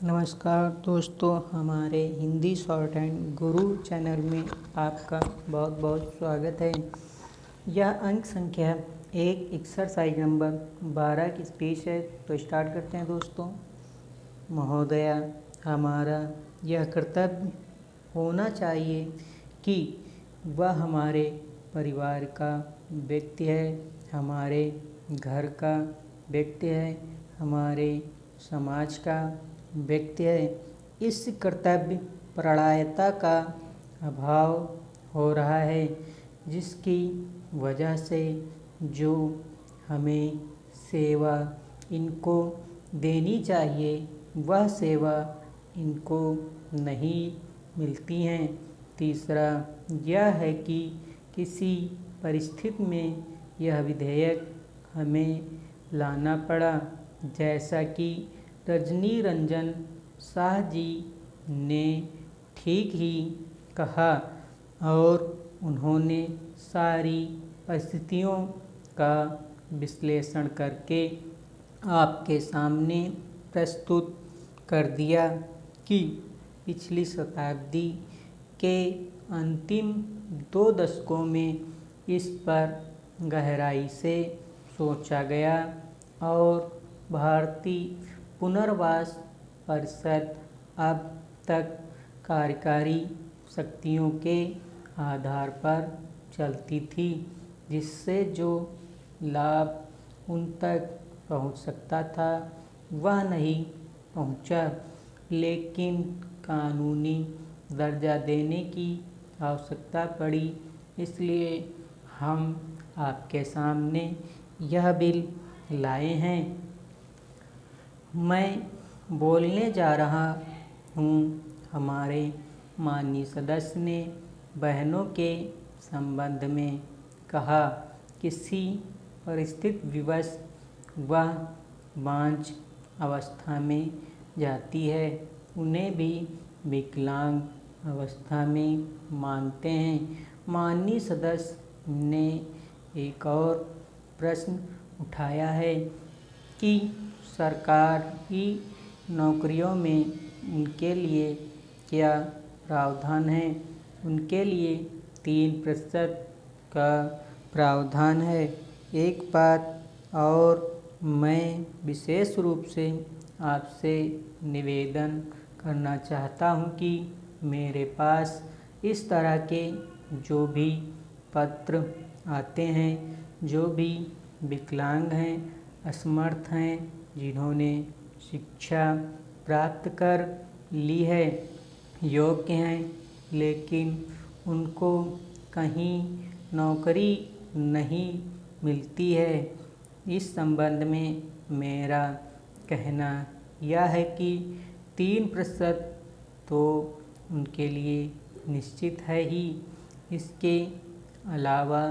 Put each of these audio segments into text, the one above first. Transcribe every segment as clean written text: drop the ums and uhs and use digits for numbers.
नमस्कार दोस्तों, हमारे हिंदी शॉर्ट हैंड गुरु चैनल में आपका बहुत बहुत स्वागत है। यह अंक संख्या 1 एक्सरसाइज नंबर 12 की स्पीच है। तो स्टार्ट करते हैं दोस्तों। महोदया, हमारा यह कर्तव्य होना चाहिए कि वह हमारे परिवार का व्यक्ति है, हमारे घर का व्यक्ति है, हमारे समाज का व्यक्ति है। इस कर्तव्य परायणता का अभाव हो रहा है, जिसकी वजह से जो हमें सेवा इनको देनी चाहिए वह सेवा इनको नहीं मिलती हैं। तीसरा यह है कि किसी परिस्थिति में यह विधेयक हमें लाना पड़ा, जैसा कि रजनी रंजन शाह जी ने ठीक ही कहा, और उन्होंने सारी परिस्थितियों का विश्लेषण करके आपके सामने प्रस्तुत कर दिया कि पिछली शताब्दी के अंतिम 2 दशकों में इस पर गहराई से सोचा गया और भारतीय पुनर्वास परिषद अब तक कार्यकारी शक्तियों के आधार पर चलती थी, जिससे जो लाभ उन तक पहुंच सकता था वह नहीं पहुंचा। लेकिन कानूनी दर्जा देने की आवश्यकता पड़ी, इसलिए हम आपके सामने यह बिल लाए हैं। मैं बोलने जा रहा हूँ। हमारे माननीय सदस्य ने बहनों के संबंध में कहा, किसी परिस्थिति विवश वह बांझ अवस्था में जाती है, उन्हें भी विकलांग अवस्था में मानते हैं। माननीय सदस्य ने एक और प्रश्न उठाया है कि सरकारी नौकरियों में उनके लिए क्या प्रावधान है। उनके लिए 3% का प्रावधान है। एक बात और मैं विशेष रूप से आपसे निवेदन करना चाहता हूँ कि मेरे पास इस तरह के जो भी पत्र आते हैं, जो भी विकलांग हैं, असमर्थ हैं, जिन्होंने शिक्षा प्राप्त कर ली है, योग्य हैं, लेकिन उनको कहीं नौकरी नहीं मिलती है। इस संबंध में मेरा कहना यह है कि 3% तो उनके लिए निश्चित है ही। इसके अलावा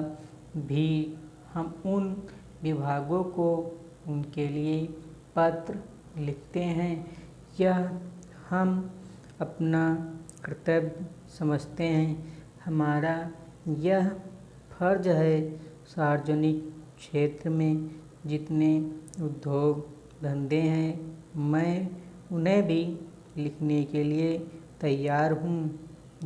भी हम उन विभागों को उनके लिए पत्र लिखते हैं। यह हम अपना कर्तव्य समझते हैं। हमारा यह फर्ज है, सार्वजनिक क्षेत्र में जितने उद्योग धंधे हैं, मैं उन्हें भी लिखने के लिए तैयार हूँ।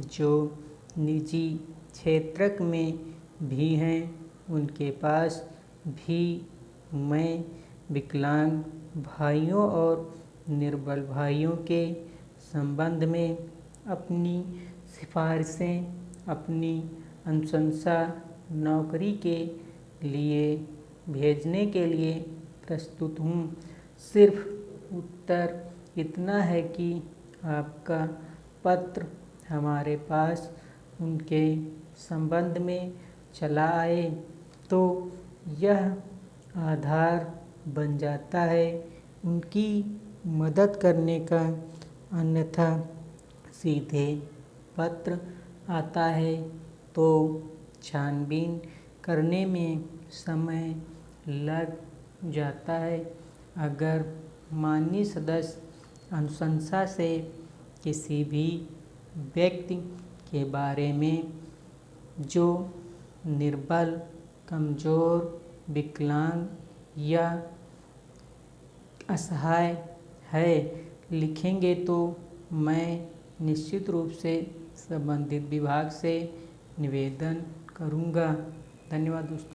जो निजी क्षेत्र में भी हैं, उनके पास भी मैं विकलांग भाइयों और निर्बल भाइयों के संबंध में अपनी सिफारिशें, अपनी अनुशंसा नौकरी के लिए भेजने के लिए प्रस्तुत हूँ। सिर्फ उत्तर इतना है कि आपका पत्र हमारे पास उनके संबंध में चला आए तो यह आधार बन जाता है उनकी मदद करने का। अन्यथा सीधे पत्र आता है तो छानबीन करने में समय लग जाता है। अगर माननीय सदस्य अनुशंसा से किसी भी व्यक्ति के बारे में जो निर्बल, कमज़ोर, विकलांग या असहाय है, लिखेंगे तो मैं निश्चित रूप से संबंधित विभाग से निवेदन करूँगा। धन्यवाद दोस्तों।